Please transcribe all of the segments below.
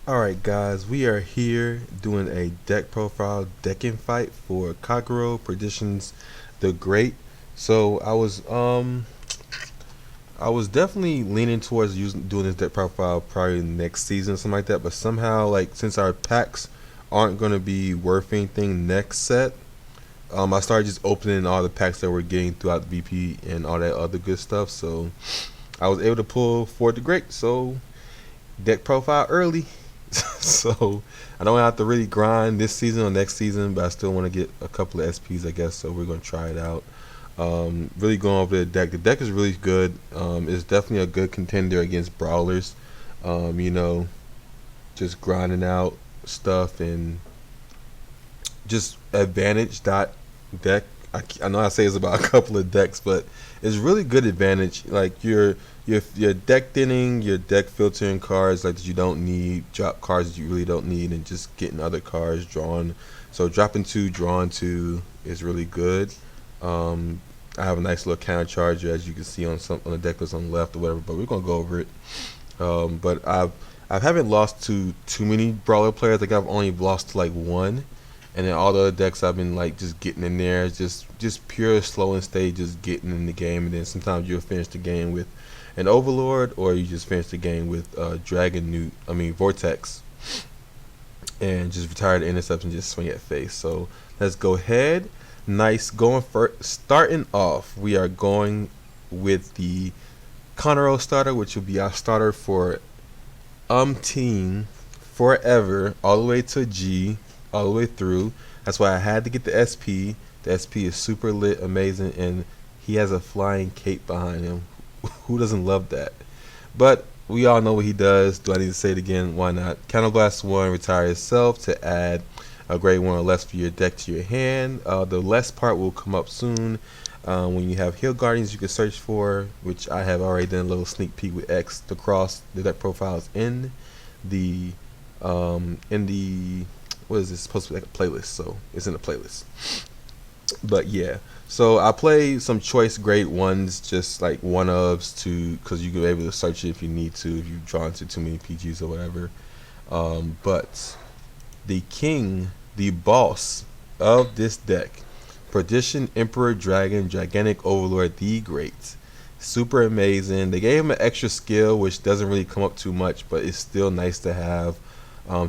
Alright guys, we are here doing a deck profile decking fight for Perdition's the Great. So I was definitely leaning towards doing this deck profile probably next season, something like that, but somehow like since our packs aren't gonna be worth anything next set, I started just opening all the packs that we're getting throughout the VP and all that other good stuff. So I was able to pull for the Great, so deck profile early. So I don't have to really grind this season or next season, but I still want to get a couple of SPs, I guess. So we're gonna try it out. Really going over the deck. The deck is really good. It's definitely a good contender against brawlers. You know, just grinding out stuff and just advantage dot deck. I know I say it's about a couple of decks, but it's really good advantage. Like your deck thinning, your deck filtering cards like that you don't need, drop cards that you really don't need, and just getting other cards drawn. So dropping two, drawing two is really good. I have a nice little counter charger as you can see on the deck list on the left or whatever, but we're gonna go over it. But I haven't lost to too many brawler players. Like I've only lost to like one, and then all the other decks I've been like just getting in there, just pure slow and steady, just getting in the game. And then sometimes you'll finish the game with an Overlord, or you just finish the game with Vortex, and just retire the intercepts and just swing at face. So let's go ahead. Nice going first. Starting off, we are going with the Conero starter, which will be our starter for team forever, all the way to G, all the way through. That's why I had to get the SP. The SP is super lit, amazing, and he has a flying cape behind him. Who doesn't love that? But we all know what he does. Do I need to say it again? Why not? Counterblast 1, retire itself to add a grade 1 or less for your deck to your hand. The less part will come up soon. When you have Hill Guardians you can search for, which I have already done a little sneak peek with X across the deck profiles in the what is this supposed to be, like a playlist, so it's in the playlist. But yeah, so I play some choice grade ones, just like one ofs to, because you can be able to search it if you need to, if you've drawn to too many PGs or whatever. But the king, the boss of this deck, Perdition, Emperor Dragon, Gigantic Overlord, the Great. Super amazing. They gave him an extra skill, which doesn't really come up too much, but it's still nice to have,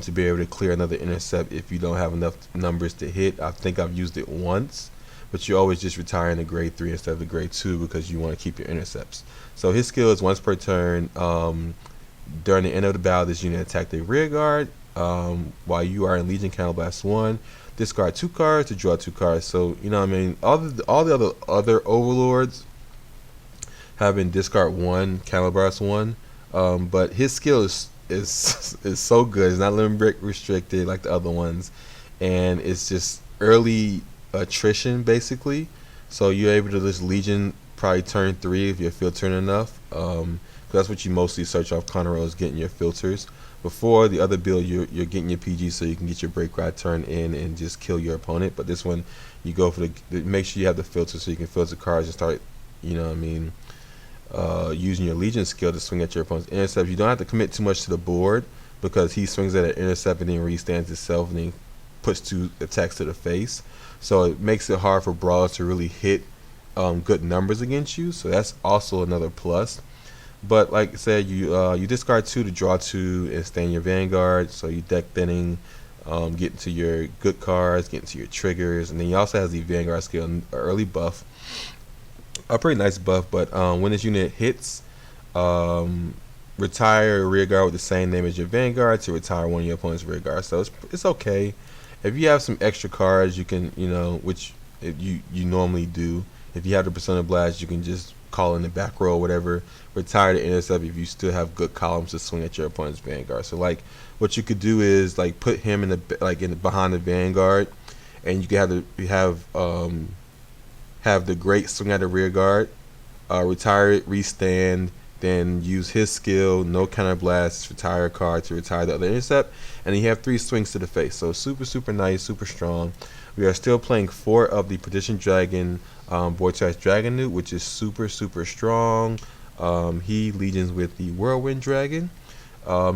to be able to clear another intercept if you don't have enough numbers to hit. I think I've used it once, but you always just retire in the grade 3 instead of the grade 2 because you want to keep your intercepts. So his skill is once per turn. During the end of the battle, this unit attack the rear guard. While you are in Legion Counterblast 1, discard 2 cards to draw 2 cards. So you know what I mean. All the other overlords have been discard 1, Counterblast 1. But his skill is so good. It's not limit restricted like the other ones, and it's just early attrition basically. So you're able to just Legion probably turn 3 if you're filtering enough. That's what you mostly search off Conero, is getting your filters. Before the other build, you're getting your PG so you can get your break ride turn in and just kill your opponent. But this one, you go for make sure you have the filter so you can filter cards and start, you know what I mean, using your Legion skill to swing at your opponent's intercept. You don't have to commit too much to the board because he swings at an intercept and then restands itself and then puts 2 attacks to the face. So it makes it hard for brawlers to really hit good numbers against you. So that's also another plus. But like I said, you discard 2 to draw 2 and stay in your Vanguard. So you deck thinning, get to your good cards, get into your triggers, and then he also has the Vanguard skill, early buff, a pretty nice buff. But when this unit hits, retire a rear guard with the same name as your Vanguard to retire one of your opponent's rear guard. So it's okay. If you have some extra cards, you can, you know, which you normally do. If you have the Persona Blast, you can just call in the back row or whatever, retire the intercept if you still have good columns to swing at your opponent's Vanguard. So like what you could do is like put him in the behind the Vanguard, and you can have the great swing at the rear guard, retire it, restand, then use his skill, no counter blast, retire a card to retire the other intercept, and you have 3 swings to the face. So super nice, super strong. We are still playing 4 of the Perdition Dragon Vortex Dragon Newt, which is super strong. He legions with the Whirlwind Dragon.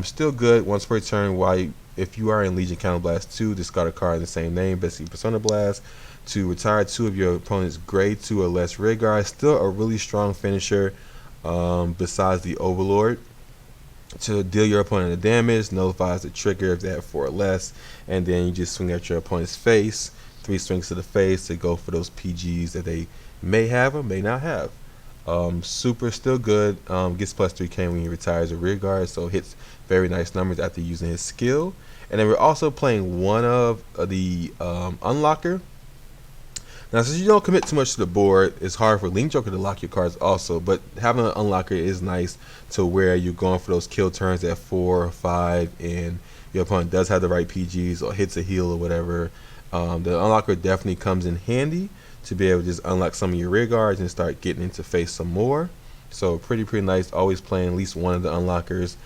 Still good. Once per turn, if you are in Legion Counterblast 2, discard a card in the same name, basically Persona Blast, to retire 2 of your opponent's grade 2 or less rear guard. Still a really strong finisher besides the Overlord. To deal your opponent the damage, nullifies the trigger if they have 4 or less, and then you just swing at your opponent's face. 3 swings to the face to go for those PGs that they may have or may not have. Super still good. Gets plus 3k when he retires a rear guard, so hits very nice numbers after using his skill. And then we're also playing one of the Unlocker. Now, since you don't commit too much to the board, it's hard for Link Joker to lock your cards also, but having an Unlocker is nice to where you're going for those kill turns at 4 or 5, and your opponent does have the right PGs or hits a heal or whatever. The Unlocker definitely comes in handy to be able to just unlock some of your rear guards and start getting into face some more. So pretty nice. Always playing at least one of the Unlockers.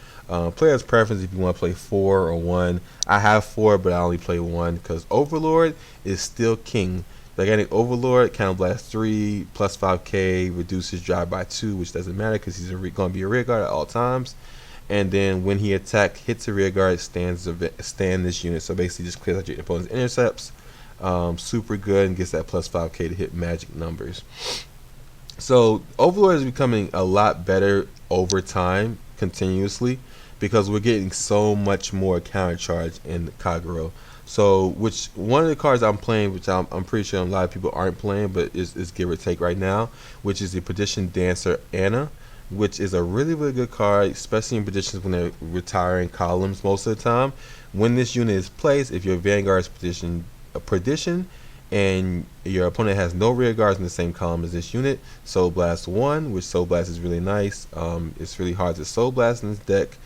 Player's preference if you want to play 4 or 1. I have 4, but I only play 1 because Overlord is still king. Gigantic Overlord, Counterblast 3, plus 5k, reduces drive by 2, which doesn't matter because he's going to be a rear guard at all times. And then when he attacks, hits a rear guard, stand this unit. So basically just clears out your opponent's intercepts. Super good and gets that plus 5k to hit magic numbers. So Overlord is becoming a lot better over time, continuously, because we're getting so much more counter charge in Kagero. So, which one of the cards I'm playing, which I'm pretty sure a lot of people aren't playing, but is give or take right now, which is the Perdition Dancer Anna, which is a really good card, especially in Perditions when they're retiring columns most of the time. When this unit is placed, if your Vanguard is Perdition and your opponent has no rear guards in the same column as this unit, Soul Blast 1, which Soul Blast is really nice. It's really hard to Soul Blast in this deck.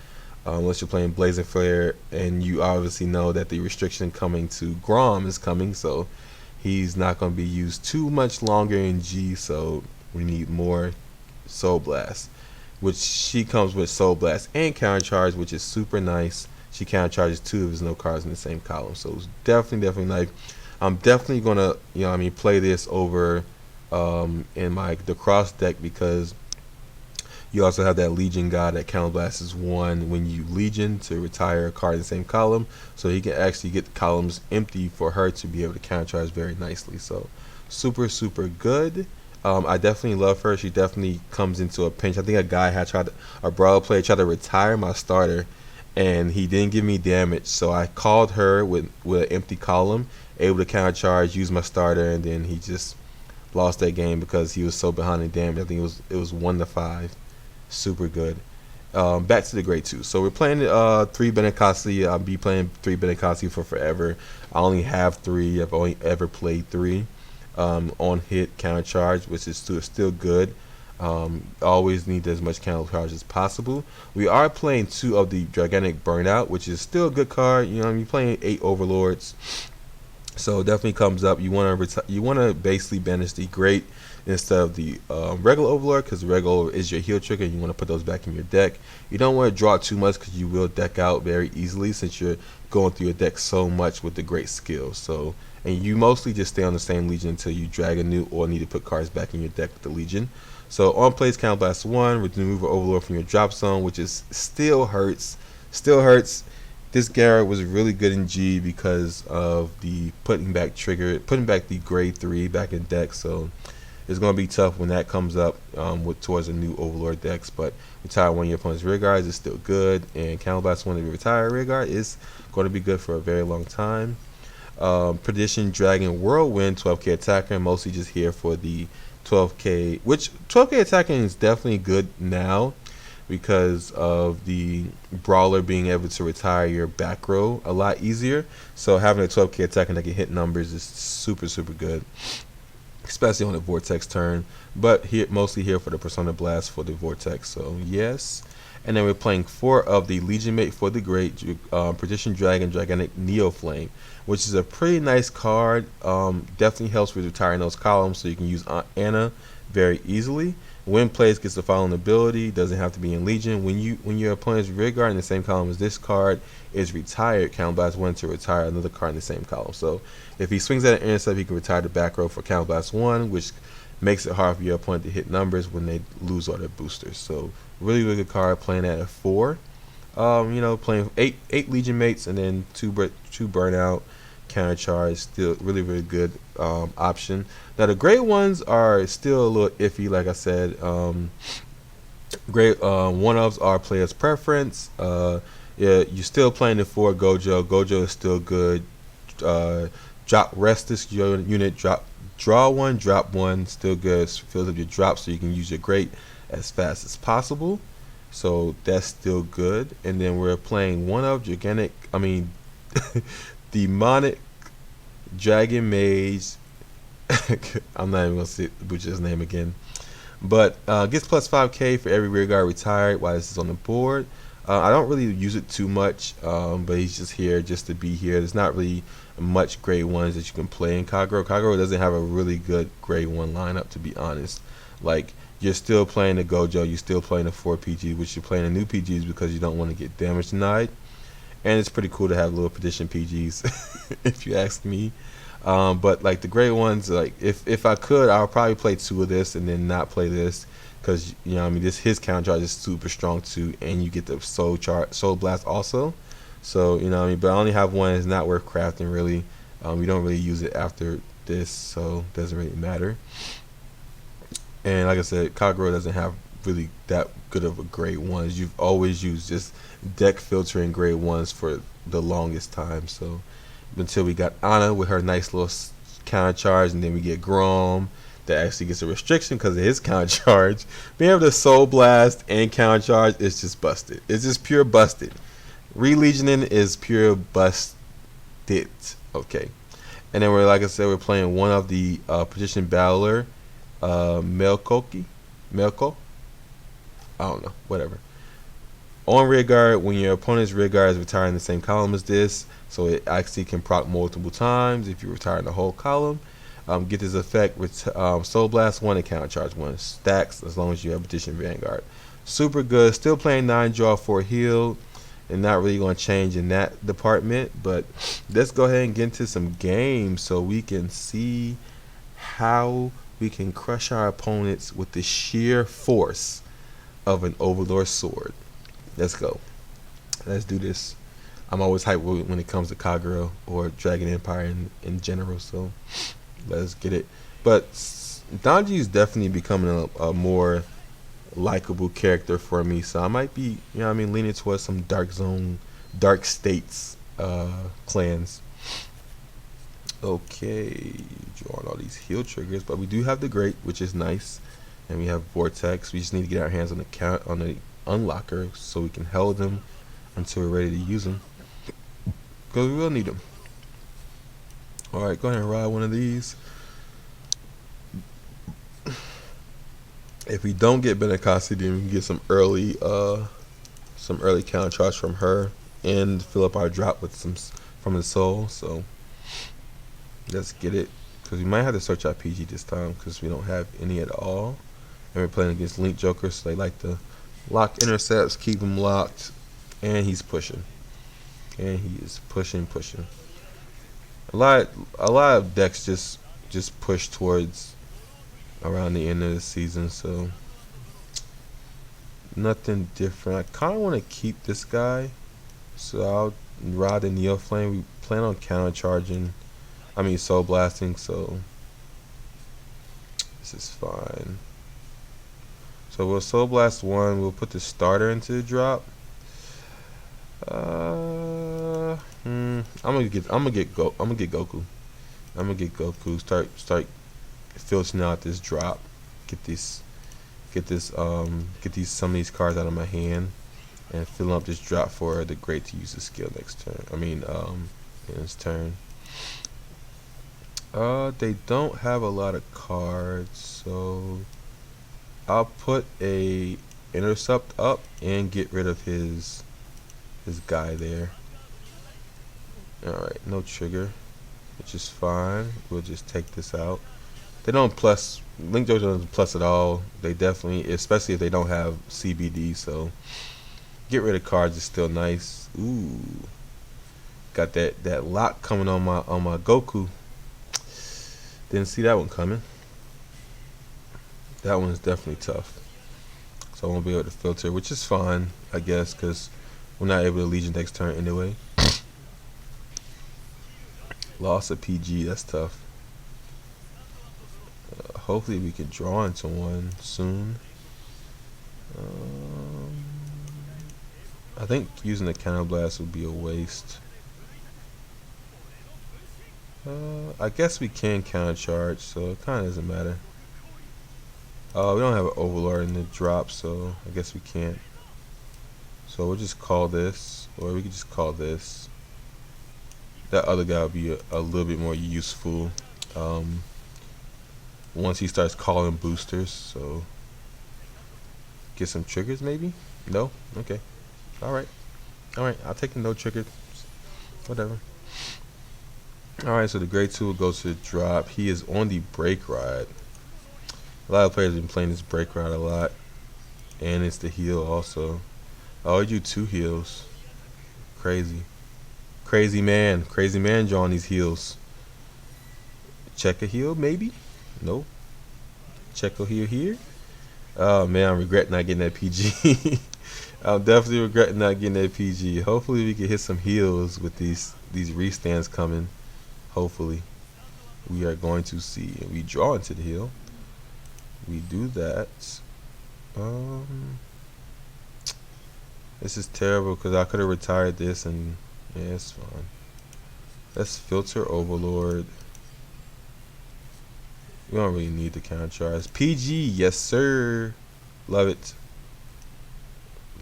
Unless you're playing Blazing Flare, and you obviously know that the restriction coming to Grom is coming, so he's not going to be used too much longer in G, so we need more Soul Blast, which she comes with Soul Blast and Counter Charge, which is super nice. She counter charges 2 of his no cards in the same column, so it's definitely nice. I'm definitely going to play this over in the cross deck, because you also have that Legion guy that counterblasts 1 when you Legion to retire a card in the same column, so he can actually get the columns empty for her to be able to countercharge very nicely. So super good. I definitely love her. She definitely comes into a pinch. I think a brawler player tried to retire my starter, and he didn't give me damage, so I called her with an empty column, able to countercharge, use my starter, and then he just lost that game because he was so behind in damage. I think it was 1-5. Super good. Back to the grade 2. So we're playing 3 Benekasi. I'll be playing 3 Benekasi for forever. I only have 3. I've only ever played 3. On hit counter charge, which is still good. Always need as much counter charge as possible. We are playing 2 of the Gigantic Burnout, which is still a good card. You're playing 8 Overlords, so it definitely comes up. You want to basically banish the great instead of the regular Overlord, because the regular Overlord is your heal trigger, and you want to put those back in your deck. You don't want to draw too much because you will deck out very easily since you're going through your deck so much with the great skill. So, and you mostly just stay on the same Legion until you drag a new or need to put cards back in your deck with the Legion. So on plays Counterblast 1, remove an Overlord from your drop zone, which is still hurts. This Garrett was really good in G because of the putting back the grade 3 back in deck. So it's going to be tough when that comes up towards the new Overlord decks, but retire one of your opponent's rear guards is still good, and Counterblast 1 to retire a rear guard is going to be good for a very long time. Perdition Dragon Whirlwind, 12k attacker, mostly just here for the 12k, which 12k attacking is definitely good now because of the Brawler being able to retire your back row a lot easier. So having a 12k attacking that can hit numbers is super good, especially on the Vortex turn, but mostly here for the Persona Blast for the Vortex, so yes. And then we're playing 4 of the Legion Mate for the Great Perdition Dragon Gigantic Neo Flame, which is a pretty nice card. Definitely helps with retiring those columns, so you can use Anna very easily. When plays, gets the following ability, doesn't have to be in Legion. When your opponent's rear guard in the same column as this card is retired, Counterblast 1 to retire another card in the same column. So if he swings at an intercept, he can retire the back row for Counterblast 1, which makes it hard for your opponent to hit numbers when they lose all their boosters. So really good card, playing at a 4. You know, playing eight Legion mates and then two burnout counter charge. Still really good option. Now the great ones are still a little iffy. Like I said, great one ofs are players preference. Yeah, you're still playing it for Gojo. Gojo is still good. Drop rest this unit. Draw one, drop one. Still good. Fills up your drop so you can use your great as fast as possible. So that's still good. And then we're playing one of gigantic. I mean, demonic dragon mage. I'm not even gonna butcher his name again. But gets plus 5k for every rear guard retired while this is on the board. I don't really use it too much, but he's just here just to be here. There's not really much grade ones that you can play in Kagero. Kagero doesn't have a really good grade one lineup, to be honest. Like, you're still playing the Gojo, you're still playing the 4 PG, which you're playing the new PGs because you don't want to get damage denied. And it's pretty cool to have little Perdition PGs, if you ask me. But like the great ones, like if I could, I would probably play 2 of this and then not play this, because you know what I mean, his counter charge is super strong too, and you get the soul blast also. So you know what I mean, but I only have one. It's not worth crafting really. We don't really use it after this, so it doesn't really matter. And like I said, Kagero doesn't have really that good of a grade ones. You've always used just deck filtering grade ones for the longest time. So until we got Anna with her nice little counter charge, and then we get Grom that actually gets a restriction because of his counter charge. Being able to soul blast and counter charge is just busted. It's just pure busted. Re-legioning is pure busted. Okay. And then we're, like I said, we're playing one of the Perdition Battler, Melko. I don't know, whatever. On rear guard, when your opponent's rear guard is retiring the same column as this, so it actually can proc multiple times if you retire the whole column. Get this effect with Soul Blast 1 and Counter Charge 1. Stacks as long as you have Perdition Vanguard. Super good. Still playing 9 draw 4 heal, and not really going to change in that department. But let's go ahead and get into some games so we can see how we can crush our opponents with the sheer force of an Overlord sword. Let's go. Let's do this. I'm always hyped when it comes to Kagero or Dragon Empire in general, so let's get it. But Danji is definitely becoming a more likable character for me, so I might be, you know what I mean, leaning towards some Dark States clans. Okay, drawing all these heal triggers, but we do have the Great, which is nice, and we have Vortex. We just need to get our hands on the unlocker so we can hold them until we're ready to use them, because we will need them. Alright, go ahead and ride one of these. If we don't get Benekasi, then we can get some early counter charge from her and fill up our drop with some from the soul. So let's get it, because we might have to search our PG this time because we don't have any at all, and we're playing against Link Jokers, so they like to lock intercepts, keep him locked, and he's pushing, and he is pushing. A lot of decks just push towards around the end of the season, so nothing different. I kind of want to keep this guy, so I'll ride the Neo Flame. We plan on counter charging, soul blasting, so this is fine. So we'll soul blast 1. We'll put the starter into the drop. I'm gonna get Goku. I'm gonna get Goku. Start filtering out this drop. Get some of these cards out of my hand, and fill up this drop for the Great to use the skill next turn. In his turn. They don't have a lot of cards, so I'll put a intercept up and get rid of his guy there. Alright, no trigger, which is fine. We'll just take this out. They don't plus, Link Jojo doesn't plus at all. They definitely, especially if they don't have CBD, so get rid of cards is still nice. Ooh, got that lock coming on my Goku. Didn't see that one coming. That one's definitely tough. So I won't be able to filter, which is fine, I guess, because We're not able to Legion next turn anyway. Lost a PG, that's tough. Hopefully we can draw into one soon. I think using the Counter Blast would be a waste. I guess we can counter charge, so it kind of doesn't matter. We don't have an Overlord in the drop, so I guess we can't. So we'll just call this, or we could just call this. That other guy would be a little bit more useful once he starts calling boosters. So get some triggers maybe? No? Okay. Alright. Alright, I'll take the no trigger. Whatever. Alright, so the grade 2 will go to the drop. He is on the Break Ride. A lot of players have been playing this Break Ride a lot. And it's the heal also. Oh, he drew 2 heals. Crazy. Crazy man drawing these heals. Check a heal, maybe? Nope. Check a heal here. Oh man, I'm regretting not getting that PG. I'm definitely regretting not getting that PG. Hopefully we can hit some heals with these restands coming. Hopefully. We are going to see. We draw into the heal. We do that. This is terrible because I could have retired this and yeah, it's fine. Let's filter Overlord. We don't really need the counter charge. PG, yes sir. Love it.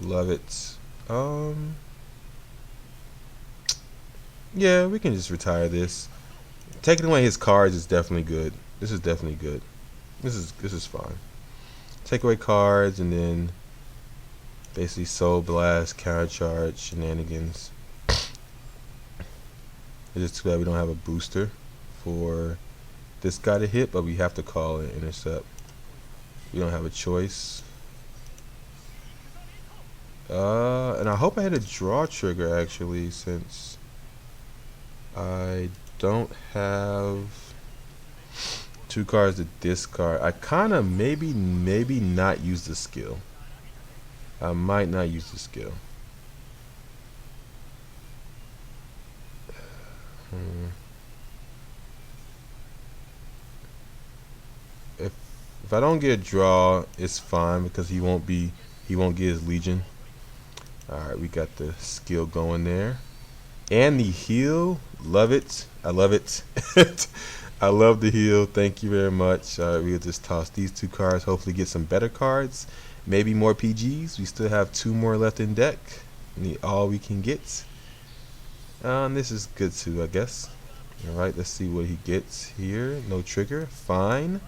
Love it. Yeah, we can just retire this. Taking away his cards is definitely good. This is definitely good. This is fine. Take away cards and then basically Soul Blast, counter charge, shenanigans. It's just too bad we don't have a booster for this guy to hit, but we have to call and intercept. We don't have a choice. And I hope I had a draw trigger actually, since I don't have 2 cards to discard. I kind of maybe not use the skill. I might not use the skill. If I don't get a draw, it's fine because he won't get his Legion. Alright, we got the skill going there. And the heal, love it. I love it. I love the heal. Thank you very much. We'll just toss these 2 cards. Hopefully get some better cards. Maybe more PGs. We still have 2 more left in deck. Need all we can get. This is good too, I guess. Alright, let's see what he gets here. No trigger. Fine.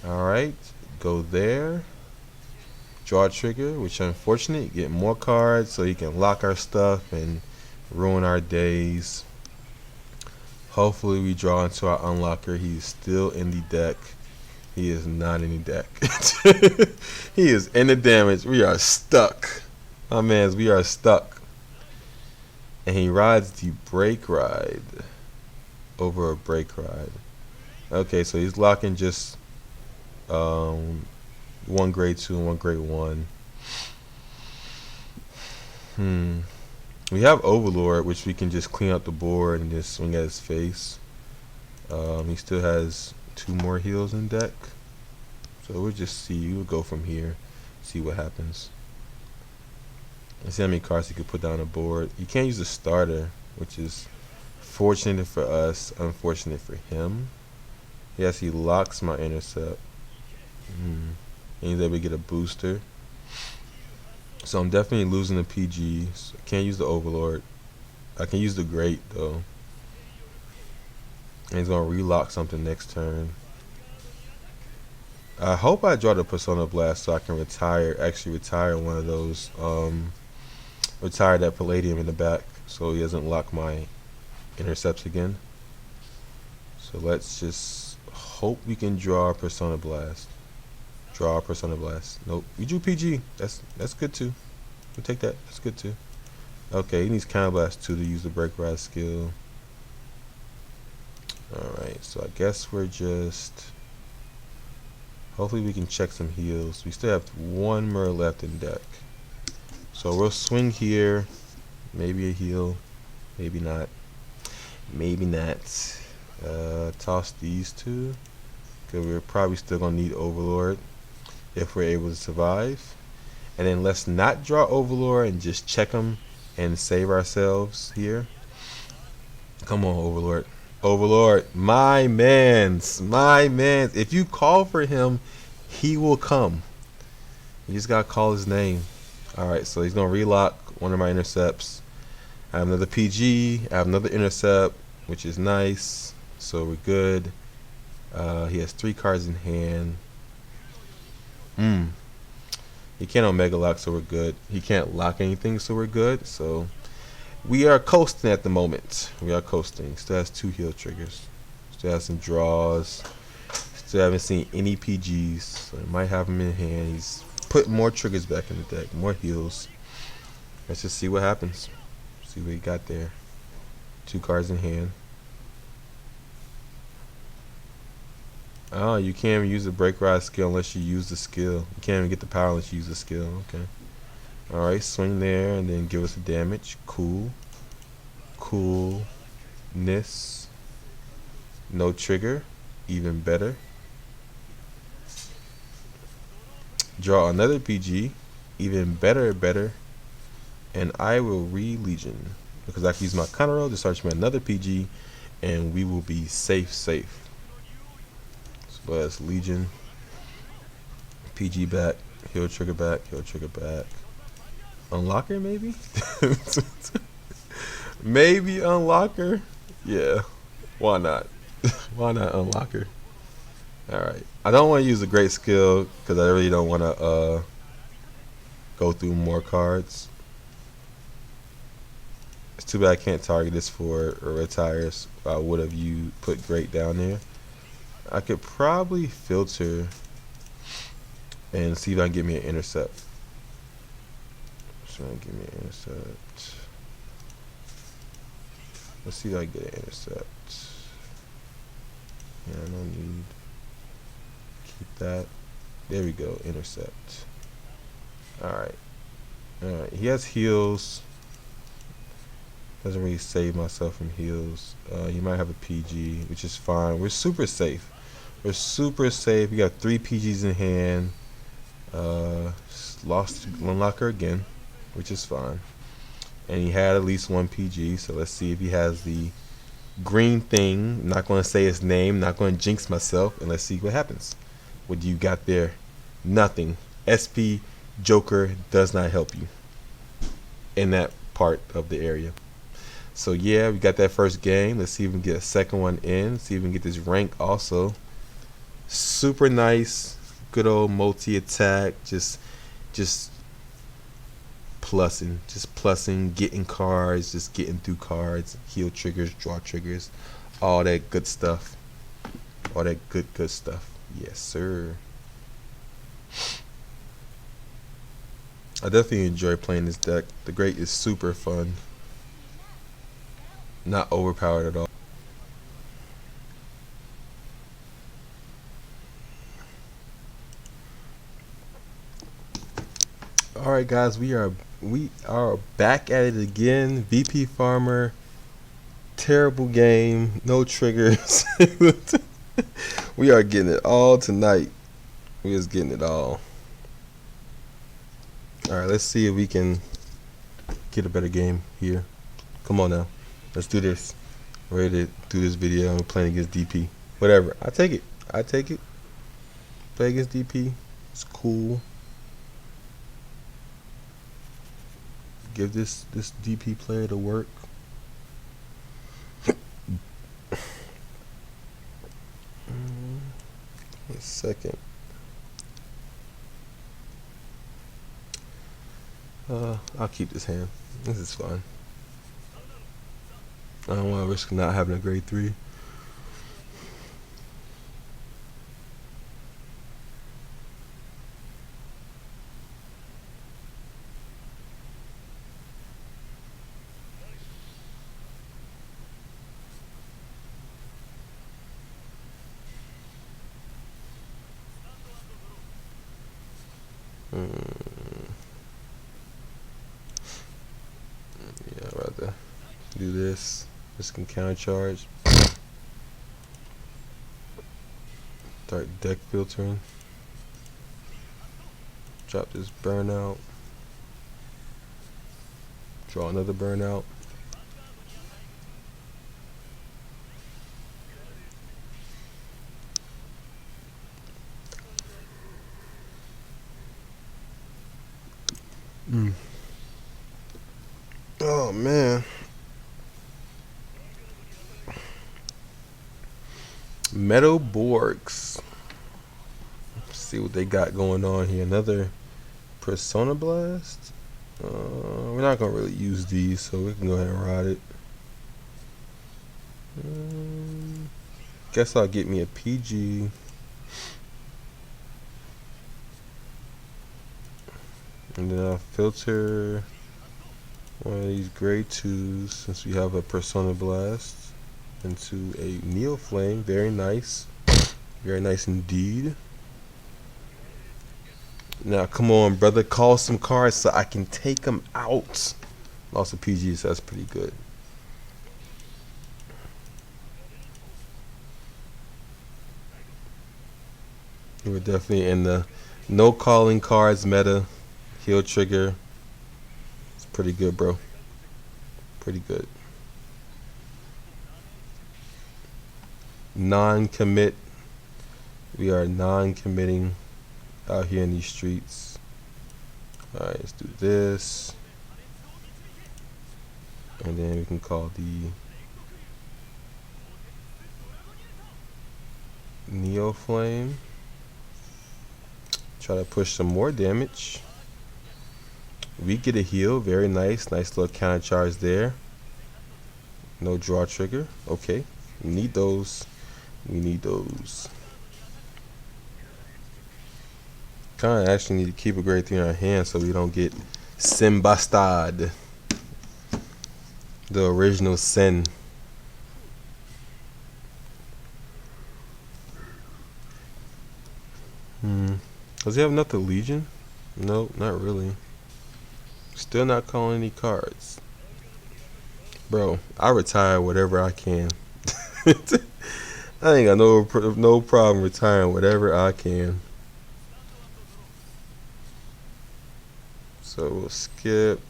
Alright, go there. Draw trigger, which unfortunate. Get more cards so he can lock our stuff and ruin our days. Hopefully we draw into our unlocker. He's still in the deck. He is not in the deck. He is in the damage. We are stuck. My mans, we are stuck. And he rides the Break Ride over a Break Ride. Okay, so he's locking just 1 grade 2 and 1 grade 1. We have Overlord, which we can just clean up the board and just swing at his face. He still has 2 more heals in deck. So we'll just see. We'll go from here, see what happens. Let's see how many cards he could put down the board. You can't use a starter, which is fortunate for us, unfortunate for him. Yes, he locks my intercept. And he's able to get a booster. So I'm definitely losing the PGs. I can't use the Overlord. I can use the Great though. And he's gonna relock something next turn. I hope I draw the Persona Blast so I can actually retire one of those. Retire that Palladium in the back so he doesn't lock my intercepts again. So let's just hope we can draw a Persona Blast. Draw a Persona Blast. Nope. We drew PG. That's good too. We'll take that. That's good too. Okay, he needs Counter Blast 2 to use the Break Ride skill. Alright, so I guess we're just... Hopefully we can check some heals. We still have 1 more left in deck. So we'll swing here. Maybe a heal. Maybe not. Maybe not. Toss these two. Because we're probably still going to need Overlord if we're able to survive. And then let's not draw Overlord and just check them and save ourselves here. Come on, Overlord. Overlord, my mans, my mans. If you call for him, he will come. You just gotta call his name. Alright, so he's gonna relock one of my intercepts. I have another PG, I have another intercept, which is nice. So we're good. He has 3 cards in hand. He can't Omega Lock, so we're good. He can't lock anything, so we're good. So we are coasting at the moment. We are coasting. Still has 2 heal triggers. Still has some draws. Still haven't seen any PGs. So I might have him in hand. He's put more triggers back in the deck. More heals. Let's just see what happens. See what he got there. 2 cards in hand. Oh, you can't even use the break rod skill unless you use the skill. You can't even get the power unless you use the skill. Okay. Alright, swing there and then give us the damage. Cool. Coolness. No trigger. Even better. Draw another PG. Even better. And I will re-Legion. Because I can use my counter roll to search me another PG. And we will be safe. So let's Legion. PG back. Heal trigger back. Unlocker maybe? Maybe unlocker? Yeah. Why not? Why not unlocker? Alright. I don't want to use a great skill because I really don't want to go through more cards. It's too bad I can't target this for retires. I would have put great down there. I could probably filter and see if I can get me an intercept. Give me an intercept. Let's see if I can get an intercept. Yeah, no need. Keep that. There we go. Intercept. Alright. He has heals. Doesn't really save myself from heals. He might have a PG, which is fine. We're super safe. We got 3 PGs in hand. Lost unlocker again, which is fine. And he had at least 1 PG, so let's see if he has the green thing. I'm not going to say his name, not going to jinx myself, and let's see what happens. What do you got there? Nothing. SP Joker does not help you in that part of the area. So yeah, we got that first game. Let's see if we can get a second one in. See if we can get this rank also. Super nice. Good old multi-attack. Just plussing, getting cards, just getting through cards, heal triggers, draw triggers, all that good stuff. All that good stuff. Yes, sir. I definitely enjoy playing this deck. The Great is super fun. Not overpowered at all. Alright guys, we are back at it again. VP Farmer. Terrible game. No triggers. We are getting it all tonight. We just getting it all. Alright, let's see if we can get a better game here. Come on now. Let's do this. I'm ready to do this video. I'm playing against DP. Whatever. I take it. Play against DP. It's cool. Give this DP player to work. A second. I'll keep this hand. This is fine. I don't want to risk not having a grade 3. Yeah. Do this. This can counter charge. Start deck filtering. Drop this burnout. Draw another burnout. Oh man. Metal Borgs. Let's see what they got going on here. Another Persona Blast. We're not gonna really use these, so we can go ahead and ride it. Guess I'll get me a PG. And then I'll filter one of these grade 2s, since we have a Persona Blast, into a Neo Flame. Very nice. Very nice indeed. Now, come on, brother. Call some cards so I can take them out. Lost a PG, so that's pretty good. We're definitely in the no calling cards meta. Heal trigger. It's pretty good, bro. Pretty good. Non-commit. We are non-committing out here in these streets. Alright, let's do this. And then we can call the Neo Flame. Try to push some more damage. We get a heal. Very nice. Nice little counter charge there. No draw trigger. Okay. We need those. We need those. Kind of actually need to keep a grade 3 in our hand so we don't get Sin Bastard. The original sin. Does he have enough to Legion? Nope, not really. Still not calling any cards. Bro, I retire whatever I can. I ain't got no problem retiring whatever I can. So we'll skip.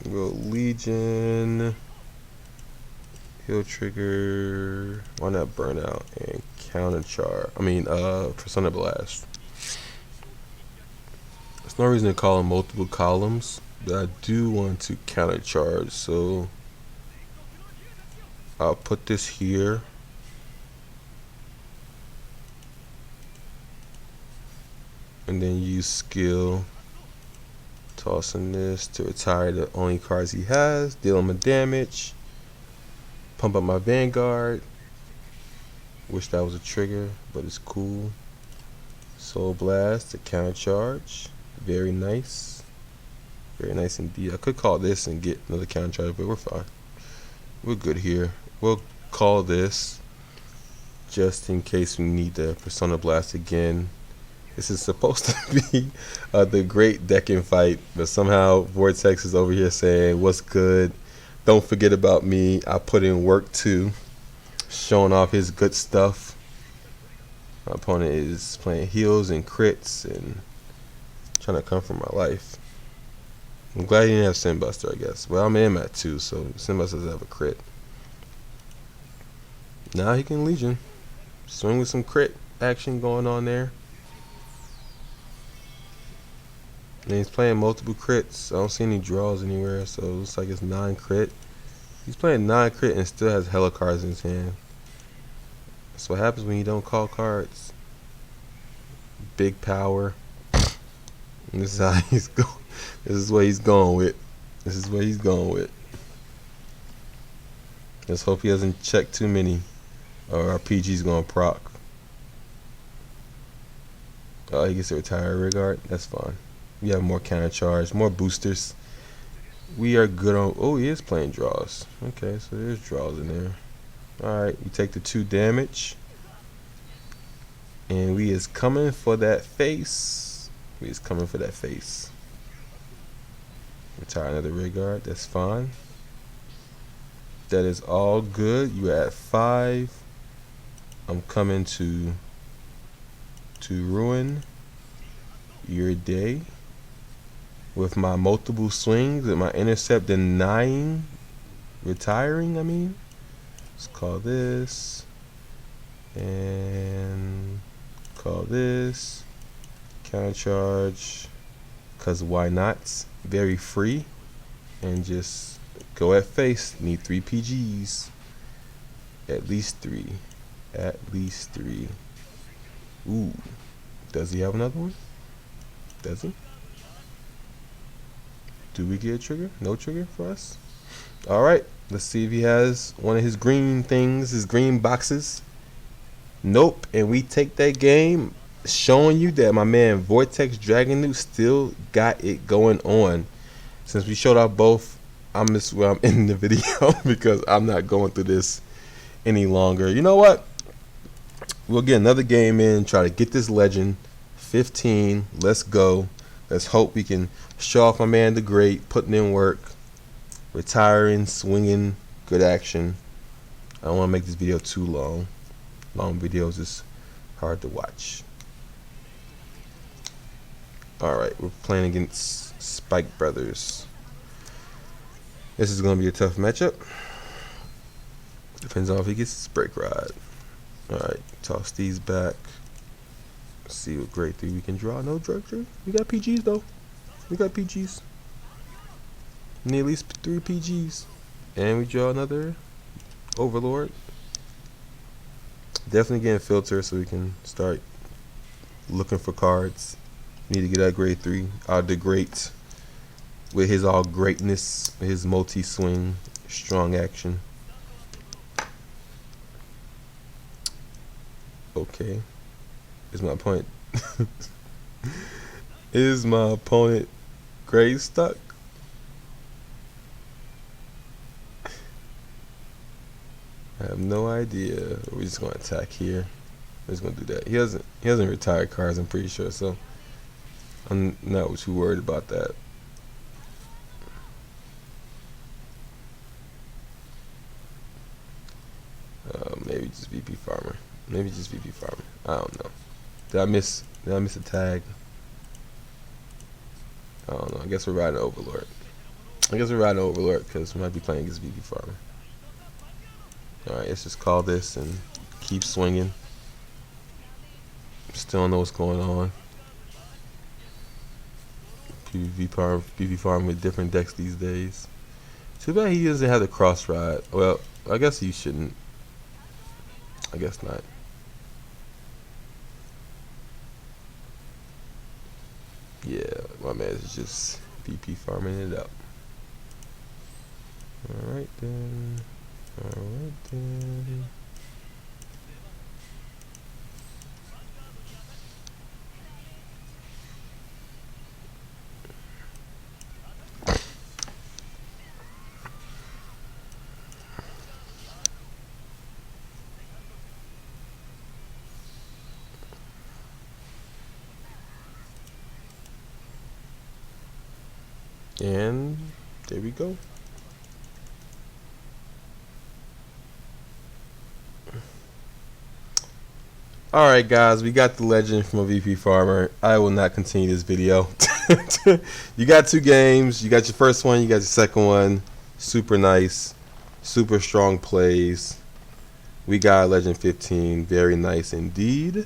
We'll Legion. Heal trigger. Why not burnout and counter charge? I mean, Persona Blast. There's no reason to call them multiple columns, but I do want to counter charge, so I'll put this here. And then use skill. Tossing this to retire the only cards he has. Deal him a damage. Pump up my Vanguard. Wish that was a trigger, but it's cool. Soul Blast to counter charge. Very nice. Very nice indeed. I could call this and get another counter charge, but we're fine. We're good here. We'll call this just in case we need the Persona Blast again. This is supposed to be the great decking fight, but somehow Vortex is over here saying, what's good? Don't forget about me. I put in work too. Showing off his good stuff. My opponent is playing heals and crits and trying to come for my life. I'm glad he didn't have Sin Buster, I guess. Well, I'm in at 2, so Sin Buster doesn't have a crit. Now he can Legion. Swing with some crit action going on there. And he's playing multiple crits. I don't see any draws anywhere, so it looks like it's 9 crit. He's playing 9 crit and still has hella cards in his hand. That's what happens when you don't call cards. Big power. And this is how he's going. This is what he's going with. This is what he's going with. Let's hope he doesn't check too many, or our PG's gonna proc. Oh, he gets to retire Rigard. That's fine. We have more counter charge, more boosters. We are good on. Oh, he is playing draws. Okay, so there's draws in there. All right, we take the 2 damage, and we is coming for that face. We is coming for that face. Retire another Rigard. That's fine. That is all good. You are at 5. I'm coming to ruin your day with my multiple swings and my intercept denying, retiring. I mean, let's call this and call this counter charge, cause why not? Very free, and just go at face. Need 3 PGs, at least 3, at least 3. Ooh, does he have another one? Does he? Do we get a trigger? No trigger for us? Alright, let's see if he has one of his green things, his green boxes. Nope, and we take that game, showing you that my man Vortex Dragon Newt still got it going on. Since we showed off both, I'm just where I'm ending the video because I'm not going through this any longer. You know what? We'll get another game in, try to get this legend. 15, let's go. Let's hope we can show off my man the Great, putting in work, retiring, swinging, good action. I don't want to make this video too long. Long videos is hard to watch. Alright, we're playing against Spike Brothers. This is going to be a tough matchup. Depends on if he gets his break ride. Alright, toss these back. See what grade 3 we can draw. No drug trade. We got PGs though. We got PGs. Need at least 3 PGs. And we draw another Overlord. Definitely getting filter so we can start looking for cards. Need to get that grade 3. The Great with his all greatness, his multi swing, strong action. Okay. Is my opponent is my opponent gray stuck? I have no idea. We're just gonna attack here. We're just gonna do that. He hasn't retired cards, I'm pretty sure, so I'm not too worried about that. Maybe just VP Farmer. Maybe just VP Farmer. I don't know. Did I miss a tag? I don't know. I guess we're riding Overlord. I guess we're riding Overlord because we might be playing against VP Farmer. Alright, let's just call this and keep swinging. Still don't know what's going on. VP Farmer with different decks these days. Too bad he doesn't have the cross ride. Well, I guess he shouldn't. I guess not. Yeah, my man is just VP farming it up. Alright then. Alright then. And there we go. Alright guys, we got the legend from a VP Farmer. I will not continue this video. You got 2 games. You got your first one, you got your second one. Super nice. Super strong plays. We got legend 15. Very nice indeed.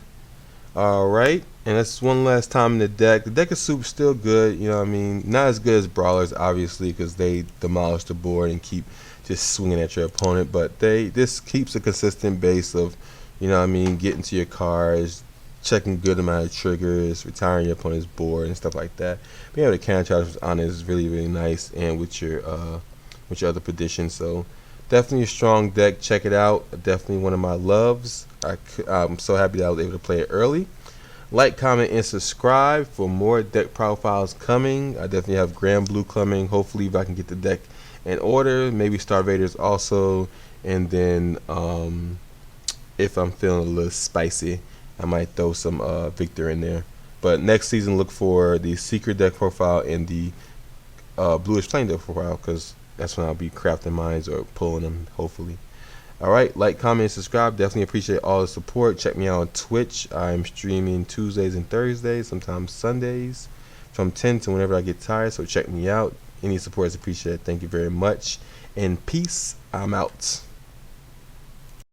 Alright, and that's one last time in the deck. The deck is still good, you know what I mean? Not as good as Brawlers, obviously, because they demolish the board and keep just swinging at your opponent. But this keeps a consistent base of, you know what I mean, getting to your cards, checking good amount of triggers, retiring your opponent's board and stuff like that. Being able to counter charge on it is really, really nice, and with your other Perdition. So definitely a strong deck. Check it out. Definitely one of my loves. I'm so happy that I was able to play it early. Like, comment, and subscribe for more deck profiles coming. I definitely have Grand Blue coming. Hopefully, if I can get the deck in order, maybe Star Vaders also. And then, if I'm feeling a little spicy, I might throw some Victor in there. But next season, look for the Secret deck profile and the Bluish Flame deck profile, because that's when I'll be crafting mines or pulling them, hopefully. Alright, like, comment, and subscribe. Definitely appreciate all the support. Check me out on Twitch. I'm streaming Tuesdays and Thursdays, sometimes Sundays, from 10 to whenever I get tired. So check me out. Any support is appreciated. Thank you very much. And peace. I'm out.